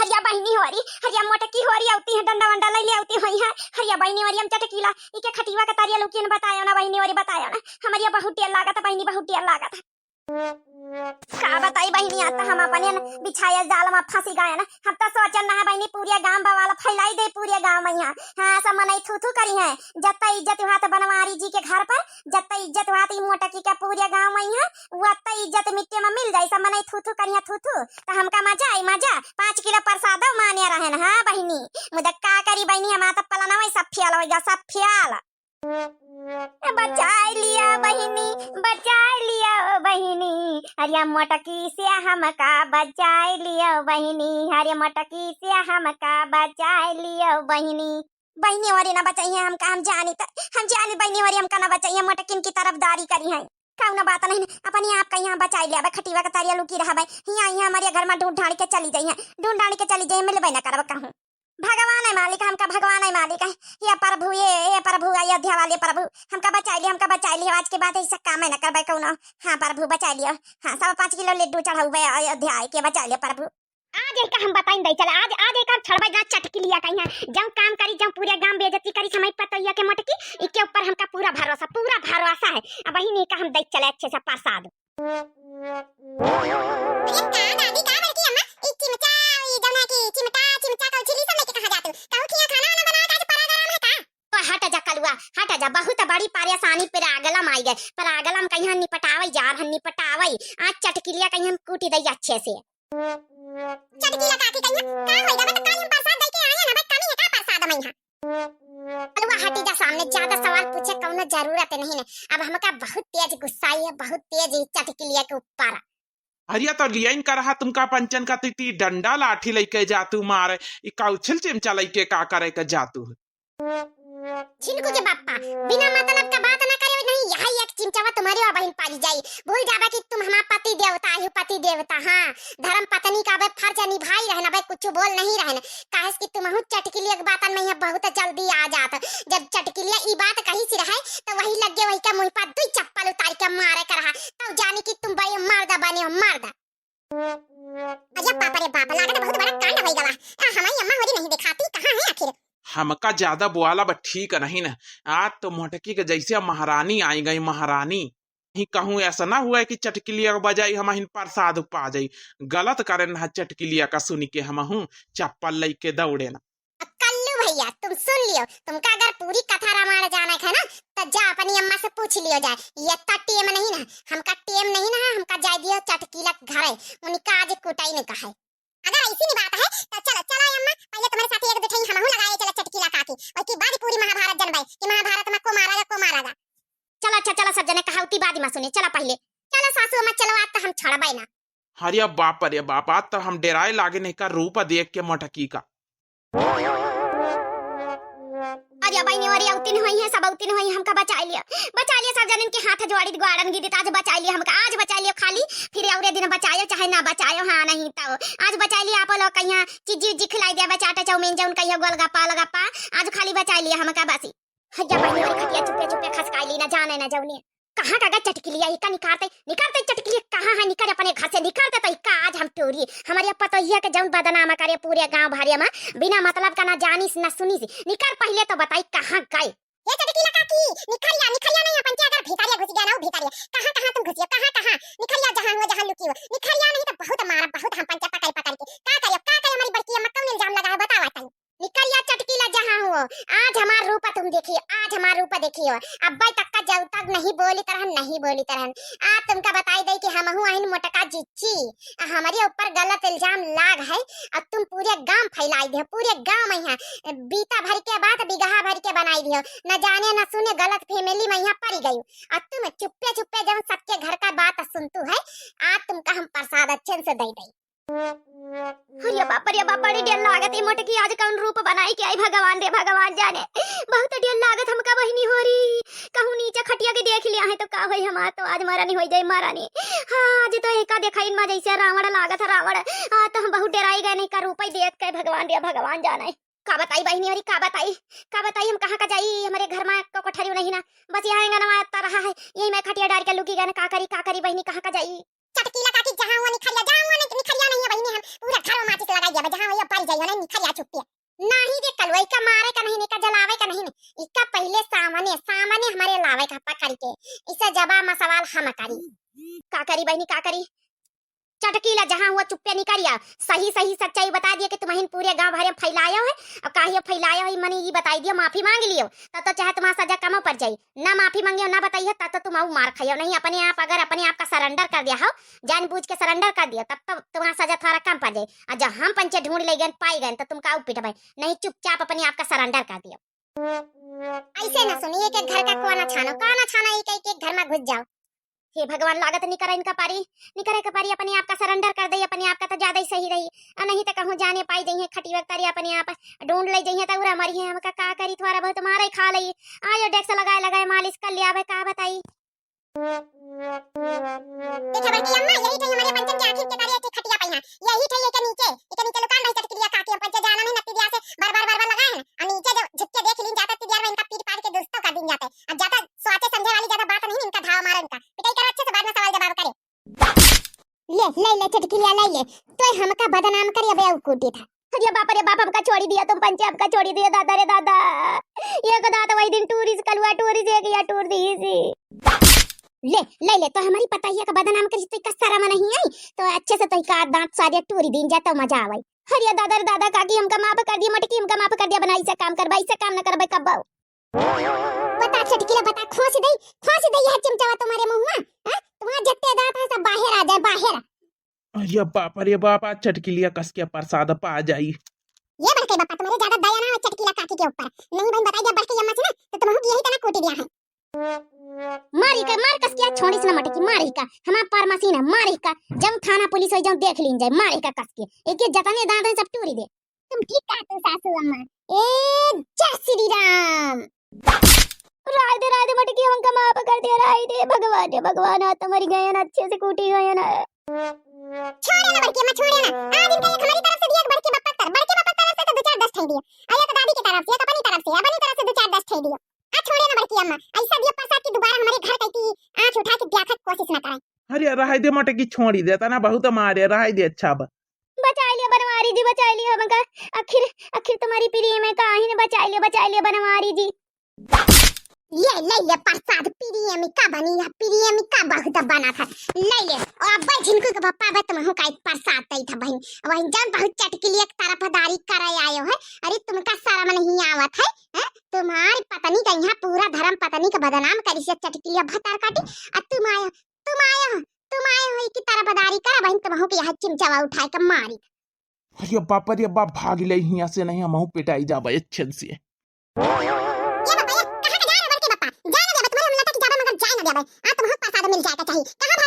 हरिया बहनी हो रही हरिया मोटकी हो रही आती है डंडा वंडा ले आती हुई है हरिया बहनी वाली हम चटकीला इके खटिवा का तारिया लुकिन बतायो ना बहनी वाली बतायो ना हमारिया बहुत टेल लागत बहनी बहुत टेल लागत का बताई बहनी आता हम अपने बिछाया जाल में फंसी गए ना हम तो सोचन ना है बहनी पूरे गांव बवाल फैलाई दे पूरे गांव में यहाँ हाँ सब मनई थू थू करी है जत्ता इज्जत हुआ तो बनवारी जी के घर पर जत्ता इज्जत हुआ तो मोटकी के पूरे गांव में यहाँ वत्ता इज्जत मिट्टी में मिल जाए सब मनई थू थू करी थू थू तो हमका मजा आई मजा 5 किलो प्रसाद माने रहे ना हाँ बहनी मुझे का करी बहनी हमारा तो पलाना वही सब फियाल होगा सब फियाल बचा लिया बहनी बचा लिया बहनी हरिया मोटकी से हमका बचा लिया बहनी हरिया मोटकी से हमका बचा लिया बहनी बहनी वाली ना बचाई है हमका हम जानी बहनी वाली हमका ना बचाई है मोटकिन की तरफदारी करी है कौन बात नहीं अपनी आप का यहाँ बचाई लिया खटिवा का तारिया लुकी रहा यहाँ हमारे घर में ढूंढ ढाड़ के चली जाइए ढूंढ ढाड़ के चली जाइए मिलबे ना करब कहूँ भगवान है मालिक हमका भगवान है मालिक है ये प्रभु अयोध्या वाले प्रभु हमका बचा लियो आज के बाद ऐसा काम है ना करबे कौन हाँ प्रभु बचा लियो हाँ 5 किलो लड्डू चढ़ाऊ अयोध्या के बचा लियो प्रभु आज एक हम बताइन दई चले आज एक छड़बे ना चटकी लिया कहीं जब काम करी जब पूरे गांव बेइज्जती करी समय पतैया के मोटकी इसके ऊपर हमका पूरा भरोसा है अब वही नहीं का हम दई चले अच्छे से प्रसाद हट जा बहुत बड़ी परेशानी पर आगलम आई गए पर आगलम कहीं निपटावे आज चटकिलिया कहीं हम कूटी दई अच्छे से चटकिला काकी कहीं का होइगा बे तो काली प्रसाद दई के आया ना बे कमी है का प्रसाद में यहां अलवा हटी जा सामने ज्यादा सवाल पूछे कौनो जरूरत नहीं है अब हमका बहुत तेज गुस्सा है बहुत तेज चटकिलिया के ऊपर हरिया तो लियाइन कर रहा तुमका पंचन का ती डंडा लाठी लेके जातू मारे ई काउछल चिमचा लेके का करे के जातू छिनको के बाप्पा बिना मतलब का बात ना करे नहीं यही एक चिमचावा तुम्हारी और बहन पारी जाई भूल जाबा कि तुम हमारा पति देवता हां धर्म पत्नी का बे फर्ज निभाई रहना बे कुछ बोल नहीं रहना काहे कि तुम हूं चटकिलिया के बात में बहुत जल्दी आ जात जब चटकिलिया ई बात कही सी रहे तो वही लगे वही का मुंह पर 2 चप्पल उतार के मारे कर रहा तब जाने कि तुम भाई मर्दा बने हो मर्दा अरे बाप रे बाप लागत बहुत बड़ा कांड होई गवा हमारी अम्मा होरी नहीं दिखाती कहां है आखिर हमका ज्यादा बोआला बट ठीक नहीं ना आज तो मोटकी के जैसे महारानी आई गई महारानी ही कहूँ ऐसा ना हुआ कि चटकिलिया बजाई हम प्रसाद पा जाई गलत करे ना चटकिलिया का सुन के हम हूँ चप्पल लेके दौड़े ना कल्लू भैया तुम सुन लियो तुमका अगर पूरी कथा रामायण जाना है ना तो जा अपनी अम्मा से पूछ लियो जाए ये टेम नहीं ना हमका टेम नहीं ना हमका जाय दियो चटकिला घर है उनका आज कुटाई ने कहा अगर ऐसी नहीं बात है तो चलो अम्मा पहले तुम्हारे साथ एक बैठाई हम लगाए चलो चटकिला काकी और की बाद पूरी महाभारत जनबाई कि महाभारत में को मारा चलो चलो सब जने कहावती बादी में सुने चलो पहले चलो सासू अम्मा चलो आज तो हम छड़बाई ना हरिया बाप रे बाप आज तो हम डेराए लागे नहीं का रूप देख के मोटकी का अरे बहनी वाली औतिन हुई है सब औतिन हुई हमका बचा लिया सब जनन के हाथ जोड़ी गाड़न गिरी आज बचा लिया हमका आज बचा लियो खाली फिर औरे दिन बचायो चाहे ना बचायो हां नहीं तो आज बचा लिया आप लोग कहिया चीज खिलाई दिया चाटा चाउमीन जौन कहियो गोलगप्पा आज खाली बचा लिया हमका बासी हजा बहनी वाली खटिया चुपे खसकाई ली ना जाने ना जौनी कहां का चटकिलिया इका निकालते चटकिलिया कहां है निकल अपने घर से निकालते तो इका आज हम टोरी हमारे पतोहिया के जौन बदनाम करे पूरे गांव भारिया में बिना मतलब का ना जानी ना सुनी निकाल पहले तो बताई कहां गए ये चटकिला काकी निकलिया नहीं अपन अगर भिखारिया घुस गया ना भिखारिया कहां तुम घुसियो कहां निकलिया जहां लुकी हो निकलिया नहीं तो बहुत मारा बहुत हम पंचा पकड़ के का करियो हमारी बड़की अम्मा कौन इल्जाम लगा है बताओ ताई निकलिया चटकिला जहां हो आज हमारा रूप तुम देखियो अब्बा तक का जब तक नहीं बोली तरह आज तुमका बताई दई कि हम हूं आइन मोटका जिच्ची हमारे ऊपर गलत इल्जाम लाग है अब तुम पूरे गांव फैलाई दियो पूरे गांव में यहां बीता भर के बात बिगहा भर के बनाई दियो न जाने न सुने गलत फैमिली में यहां पड़ गई अब तुम चुप्पे जब सबके घर का बात सुनतू है आज तुमका हम प्रसाद अच्छे से दई अरे बाप रे डर लागत है मोटकी आज कौन रूप बनाई के आई भगवान रे भगवान जाने बहुत डर लागत हमका बहनी हो रही कहूं नीचे खटिया के देख लिया है तो का होई हमार तो आज मारानी होई जाए मारानी हां आज तो एका देखाइन में जैसे रावण लागत रावण आ तो हम बहुत डराई गए नहीं का रूप ही देख के भगवान रे भगवान जाने का बताई बहनी और का बताई हम कहां का जाई हमारे घर में को कोठरी नहीं ना बस यहां गनवा आता रहा है यही मैं खटिया डाल के लुकी गन का करी बहनी कहां का जाई चटकीला काकी जहां वो निखरिया नहीं है बहनी हम पूरा घर में माचिस लगाई दिया जहां वो खाइयो ना निखरिया चुप्पी नहीं दे कलवई का मारे का नहीं ने का जलावे का नहीं ने इसका पहले सामने सामने हमारे लावे का पकड़ के इसे जवाब में सवाल हम करी का करी बहनी का करी चटकीला जहां हुआ चुप्पे निकरिया सही सही सच्चाई बता दिया कि तुम्हें पूरे गांव भर में फैलाया है और काहे फैलाया है मने ये बताई दियो माफी मांग लियो तब तो चाहे तुम्हारा सजा कम पड़ जाई ना माफी मांगियो ना बताइए तब तो तुम आऊ मार खाइयो नहीं अपने आप अगर अपने आप का सरेंडर कर दिया हो जानबूझ के सरेंडर कर दिया तब तो तुम्हारा सजा थोड़ा कम पड़ जाए और जब हम पंचे ढूंढ ले गए पाई गए तो तुम का पिटबे नहीं चुपचाप अपने आप का सरेंडर कर दियो ऐसे ना सुनिए कि घर का कोना छानो एक घर में घुस जाओ हे भगवान लागत नहीं करे इनका पारी नहीं करे का पारी अपने आप का सरेंडर कर दे अपने आप का तो ज्यादा ही सही रही और नहीं तो कहूं जाने पाई जाइए खटी वक्तारी अपने आप ढूंढ ले जाइए तो उरा मरी है हमका का करी थोड़ा बहुत तुम्हारे खा लई आयो डेक्स लगाए मालिश कर लिया बे का बताई देखा बल्कि अम्मा यही थे हमारे पंचन के आखिर के तारी एक खटिया पहिया यही थे ये के नीचे दुकान भाई चटकिया काटी पंचे जाना नहीं नत्ती दिया से बार लगाए हैं और नीचे जो झुक देख लीन जाता तिदियार में इनका पीट पाट के दोस्तों का दिन जाता है अब ज्यादा सोचे समझे वाली ज्यादा बात नहीं इनका धाव मारो इनका पिटाई करो अच्छे से बाद में सवाल जवाब करे ले चटकिया ले तो हमका बदनाम करिए बे कुटी था अरे बाप हमका छोड़ी दिया तुम पंचे हमका छोड़ी दिया दादा रे दादा ये का दादा वही दिन टूरिस्ट कलवा टूरिस्ट एक या टूर दी सी ले तो हमारी पता ही है का बदनाम करी तो का शर्म नहीं आई तो अच्छे से तो का दांत सारे टूरी दिन जाता मजा आवे अरे दादा रे दादा काकी हमका माफ कर दिया मटकी हमका माफ कर दिया बनाई से काम करवाई से काम न करबे कब बता चटकीला बता खोस दे यह चिमचावा तुम्हारे मुंह में तुम्हारा जत्ते दांत है सब बाहर आ जाए बाहर अरे बाप आज चटकिलिया कस के प्रसाद पा जाई ये बड़के बापा तुम्हारे ज्यादा दया ना हो चटकीला काकी के ऊपर नहीं बहन बताई जब बढ़ के यम्मा से ना तो तुम यही तना कोटी दिया है मार कस के छोड़ी से मटकी मारी का हमार पर मशीन है मारी का जब थाना पुलिस हो जाओ देख लीन जाए मारी का कस के एक जतने दांत है सब टूरी दे तुम ठीक कहते सासू अम्मा ए जय श्री राम राय दे मटकी हमका माफ कर दे राय दे भगवान आ तुम्हारी गए ना अच्छे से कूटी गए ना छोड़े ना बड़के मैं छोड़े ना आज इनका एक हमारी तरफ से दिया बड़के बापा तरफ से तो 2-4-10 ठे दिया आया तो दादी की तरफ से अपनी तरफ से 2-4-10 ठे दिया आ छोड़े ना बड़की अम्मा ऐसा दिया प्रसाद की दोबारा हमारे घर कहती आंख उठा के देखने की कोशिश न करें अरे रह दे मटकी छोड़ी देता ना बहुत मारे रह दे अच्छा बचा लिया बनवारी जी बचा लिया हमका आखिर तुम्हारी प्रिय में काहे ने बचा लिया बनवारी जी ले प्रसाद प्रिय का बनी है प्रिय का बहुत बना था ले और अब झिनको के पप्पा बा तुम हो का प्रसाद तई था बहन वही जब बहुत चटकिलिया तरफदारी करे आयो है अरे तुमका शर्म नहीं आवत है तुम्हारी पत्नी का यहाँ पूरा धर्म पत्नी का बदनाम करी से चटकिलिया भतार काटी और तुम आए हो की तरफदारी कर बहन तुम हो के यहाँ चिमचावा उठाए के मारी अरे बाप भाग ले यहाँ से नहीं हम पिटाई जाबे अच्छे से तुम प्रसाद मिल जाएगा चाहिए कहां